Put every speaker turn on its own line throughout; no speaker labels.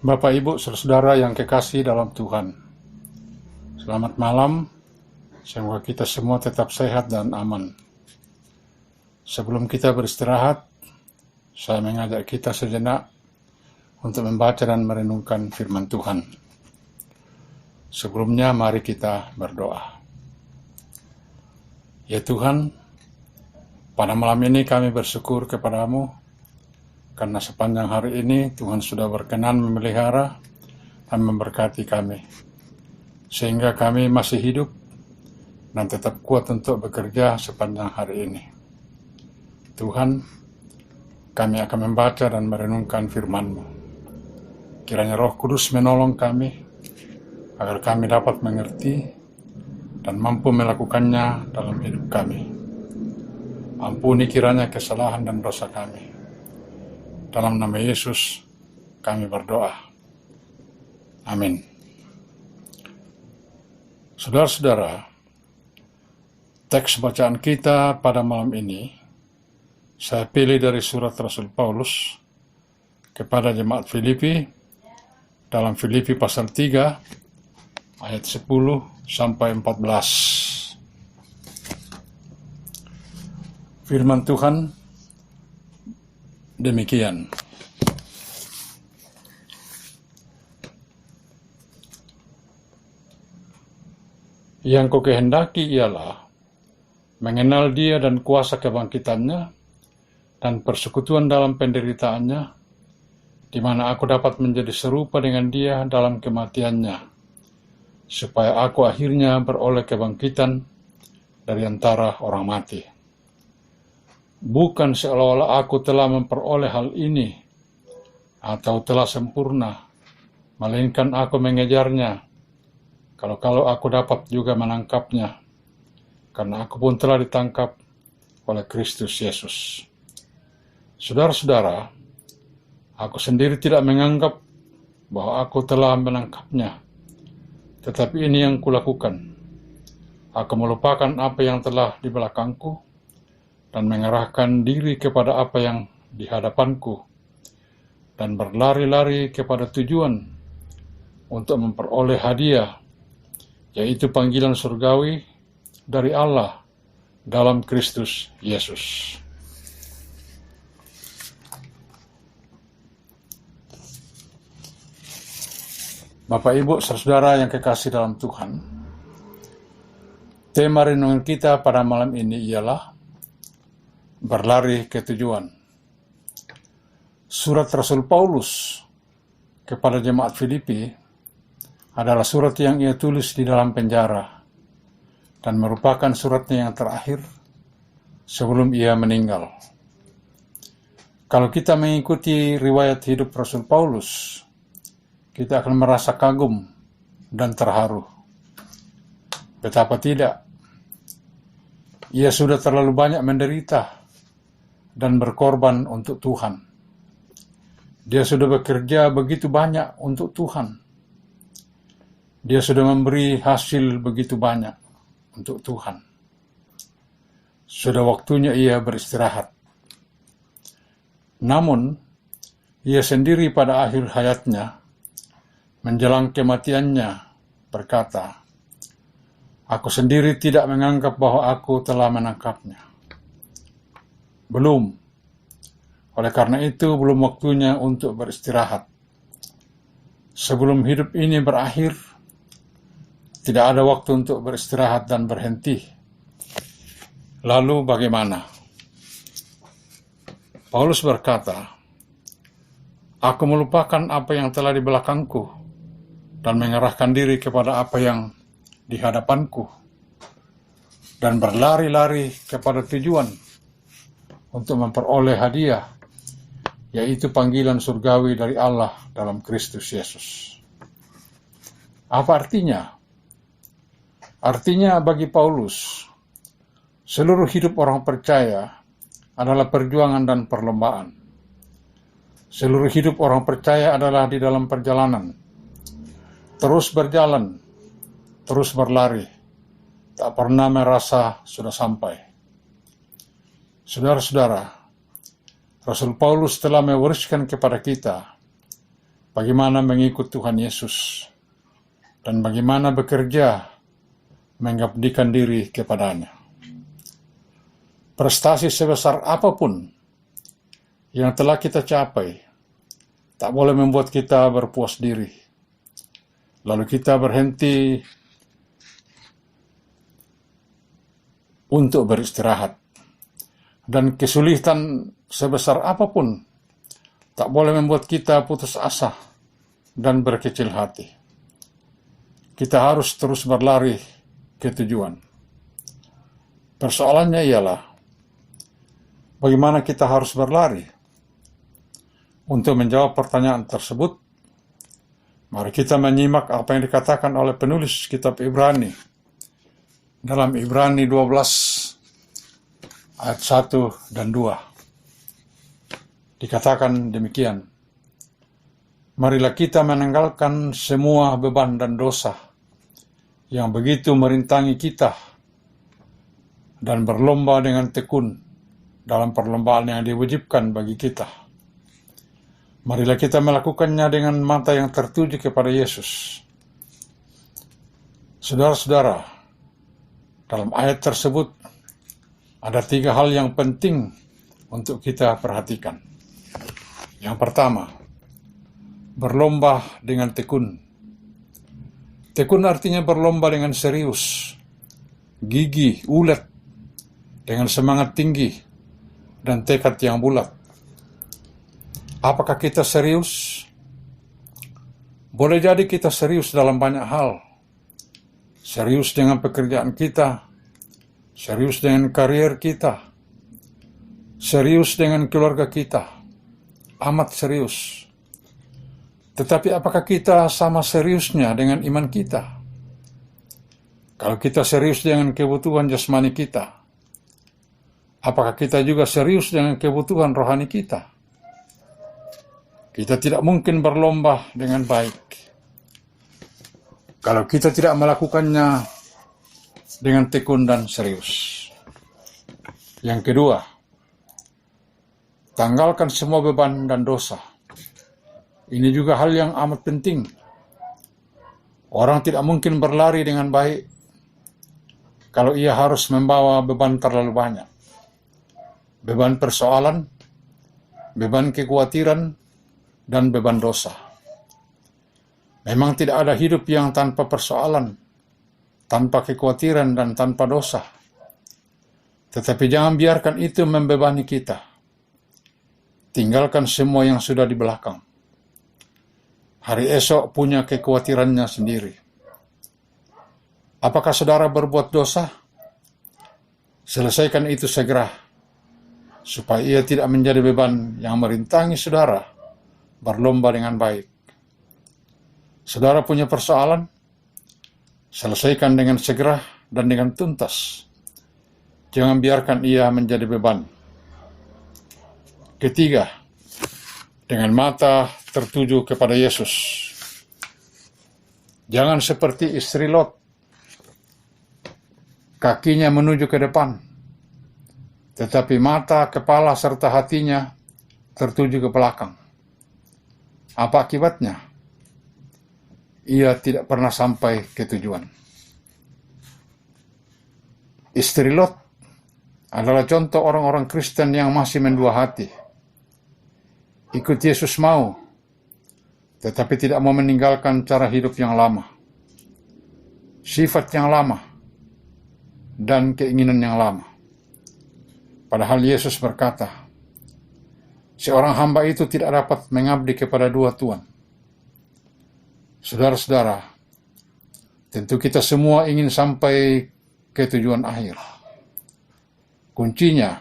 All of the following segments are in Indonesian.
Bapak, Ibu, saudara yang kekasih dalam Tuhan, selamat malam. Semoga kita semua tetap sehat dan aman. Sebelum kita beristirahat, saya mengajak kita sejenak untuk membaca dan merenungkan firman Tuhan. Sebelumnya, mari kita berdoa. Ya Tuhan, pada malam ini kami bersyukur kepadamu, karena sepanjang hari ini Tuhan sudah berkenan memelihara dan memberkati kami, sehingga kami masih hidup dan tetap kuat untuk bekerja sepanjang hari ini. Tuhan, kami akan membaca dan merenungkan firman-Mu. Kiranya Roh Kudus menolong kami, agar kami dapat mengerti dan mampu melakukannya dalam hidup kami. Ampuni kiranya kesalahan dan dosa kami. Dalam nama Yesus kami berdoa. Amin. Saudara-saudara, teks bacaan kita pada malam ini saya pilih dari surat Rasul Paulus kepada jemaat Filipi dalam Filipi pasal 3 ayat 10 sampai 14. Firman Tuhan demikian. Yang kukehendaki ialah mengenal Dia dan kuasa kebangkitannya dan persekutuan dalam penderitaannya, di mana aku dapat menjadi serupa dengan Dia dalam kematiannya, supaya aku akhirnya beroleh kebangkitan dari antara orang mati. Bukan seolah-olah aku telah memperoleh hal ini atau telah sempurna, melainkan aku mengejarnya, kalau aku dapat juga menangkapnya, karena aku pun telah ditangkap oleh Kristus Yesus. Saudara-saudara, aku sendiri tidak menganggap bahwa aku telah menangkapnya, tetapi ini yang kulakukan. Aku melupakan apa yang telah di belakangku dan mengerahkan diri kepada apa yang di hadapanku, dan berlari-lari kepada tujuan untuk memperoleh hadiah, yaitu panggilan surgawi dari Allah dalam Kristus Yesus. Bapak, Ibu, saudara yang kekasih dalam Tuhan, tema renungan kita pada malam ini ialah berlari ke tujuan. Surat Rasul Paulus kepada jemaat Filipi adalah surat yang ia tulis di dalam penjara dan merupakan suratnya yang terakhir sebelum ia meninggal. Kalau kita mengikuti riwayat hidup Rasul Paulus, kita akan merasa kagum dan terharu. Betapa tidak, ia sudah terlalu banyak menderita dan berkorban untuk Tuhan. Dia sudah bekerja begitu banyak untuk Tuhan. Dia sudah memberi hasil begitu banyak untuk Tuhan. Sudah waktunya ia beristirahat. Namun, ia sendiri pada akhir hayatnya, menjelang kematiannya, berkata, "Aku sendiri tidak menganggap bahwa aku telah menangkapnya. Belum. Oleh karena itu, belum waktunya untuk beristirahat. Sebelum hidup ini berakhir, tidak ada waktu untuk beristirahat dan berhenti. Lalu bagaimana?" Paulus berkata, "Aku melupakan apa yang telah di belakangku dan mengerahkan diri kepada apa yang di hadapanku, dan berlari-lari kepada tujuan untuk memperoleh hadiah, yaitu panggilan surgawi dari Allah dalam Kristus Yesus." Apa artinya? Artinya bagi Paulus, seluruh hidup orang percaya adalah perjuangan dan perlombaan. Seluruh hidup orang percaya adalah di dalam perjalanan, terus berjalan, terus berlari, tak pernah merasa sudah sampai. Saudara-saudara, Rasul Paulus telah mewariskan kepada kita bagaimana mengikut Tuhan Yesus dan bagaimana bekerja mengabdikan diri kepadanya. Prestasi sebesar apapun yang telah kita capai tak boleh membuat kita berpuas diri, lalu kita berhenti untuk beristirahat. Dan kesulitan sebesar apapun tak boleh membuat kita putus asa dan berkecil hati. Kita harus terus berlari ke tujuan. Persoalannya ialah bagaimana kita harus berlari. Untuk menjawab pertanyaan tersebut, mari kita menyimak apa yang dikatakan oleh penulis kitab Ibrani dalam Ibrani 12 ayat 1 dan 2. Dikatakan demikian, marilah kita menanggalkan semua beban dan dosa yang begitu merintangi kita dan berlomba dengan tekun dalam perlombaan yang diwajibkan bagi kita. Marilah kita melakukannya dengan mata yang tertuju kepada Yesus. Saudara-saudara, dalam ayat tersebut ada 3 hal yang penting untuk kita perhatikan. Yang pertama, berlomba dengan tekun. Tekun artinya berlomba dengan serius, gigih, ulet, dengan semangat tinggi, dan tekad yang bulat. Apakah kita serius? Boleh jadi kita serius dalam banyak hal. Serius dengan pekerjaan kita, serius dengan karier kita, serius dengan keluarga kita, amat serius. Tetapi apakah kita sama seriusnya dengan iman kita? Kalau kita serius dengan kebutuhan jasmani kita, apakah kita juga serius dengan kebutuhan rohani kita? Kita tidak mungkin berlomba dengan baik kalau kita tidak melakukannya dengan tekun dan serius. Yang kedua, tanggalkan semua beban dan dosa. Ini juga hal yang amat penting. Orang tidak mungkin berlari dengan baik kalau ia harus membawa beban terlalu banyak. Beban persoalan, beban kekhawatiran, dan beban dosa. Memang tidak ada hidup yang tanpa persoalan, tanpa kekhawatiran, dan tanpa dosa. Tetapi jangan biarkan itu membebani kita. Tinggalkan semua yang sudah di belakang. Hari esok punya kekhawatirannya sendiri. Apakah saudara berbuat dosa? Selesaikan itu segera, supaya ia tidak menjadi beban yang merintangi saudara berlomba dengan baik. Saudara punya persoalan? Selesaikan dengan segera dan dengan tuntas. Jangan biarkan ia menjadi beban. Ketiga, dengan mata tertuju kepada Yesus. Jangan seperti istri Lot, kakinya menuju ke depan, tetapi mata, kepala, serta hatinya tertuju ke belakang. Apa akibatnya? Ia tidak pernah sampai ke tujuan. Istri Lot adalah contoh orang-orang Kristen yang masih mendua hati. Ikut Yesus mau, tetapi tidak mau meninggalkan cara hidup yang lama, sifat yang lama, dan keinginan yang lama. Padahal Yesus berkata, seorang hamba itu tidak dapat mengabdi kepada 2 tuan. Saudara-saudara, tentu kita semua ingin sampai ke tujuan akhir. Kuncinya,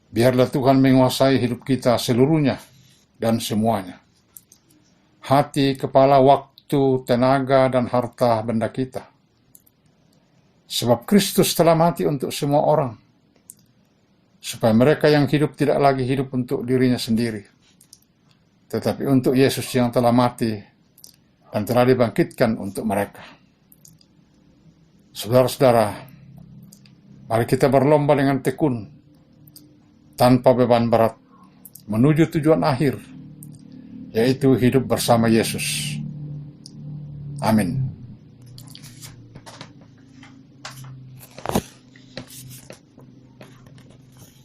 biarlah Tuhan menguasai hidup kita seluruhnya dan semuanya. Hati, kepala, waktu, tenaga, dan harta benda kita. Sebab Kristus telah mati untuk semua orang, supaya mereka yang hidup tidak lagi hidup untuk dirinya sendiri, tetapi untuk Yesus yang telah mati dan telah dibangkitkan untuk mereka. Saudara-saudara, mari kita berlomba dengan tekun, tanpa beban berat, menuju tujuan akhir, yaitu hidup bersama Yesus. Amin.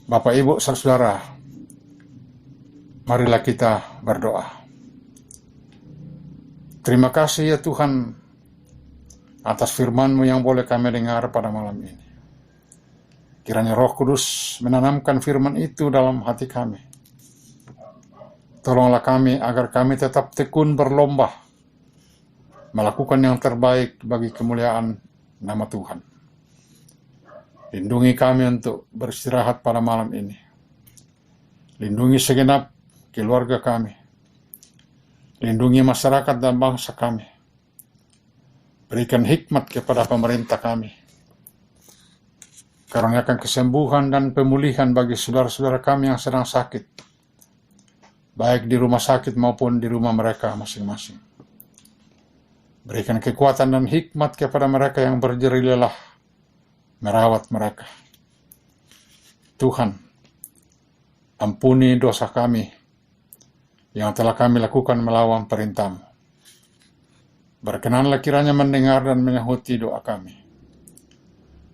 Bapak, Ibu, saudara, marilah kita berdoa. Terima kasih ya Tuhan atas firman-Mu yang boleh kami dengar pada malam ini. Kiranya Roh Kudus menanamkan firman itu dalam hati kami. Tolonglah kami agar kami tetap tekun berlomba, melakukan yang terbaik bagi kemuliaan nama Tuhan. Lindungi kami untuk beristirahat pada malam ini. Lindungi segenap keluarga kami. Lindungi masyarakat dan bangsa kami. Berikan hikmat kepada pemerintah kami. Karuniakan kesembuhan dan pemulihan bagi saudara-saudara kami yang sedang sakit, baik di rumah sakit maupun di rumah mereka masing-masing. Berikan kekuatan dan hikmat kepada mereka yang berjerih lelah merawat mereka. Tuhan, ampuni dosa kami yang telah kami lakukan melawan perintah-Mu. Berkenanlah kiranya mendengar dan menyahuti doa kami.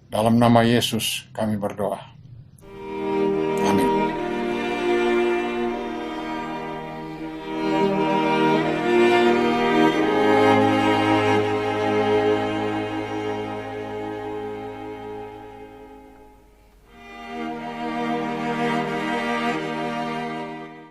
Dalam nama Yesus kami berdoa.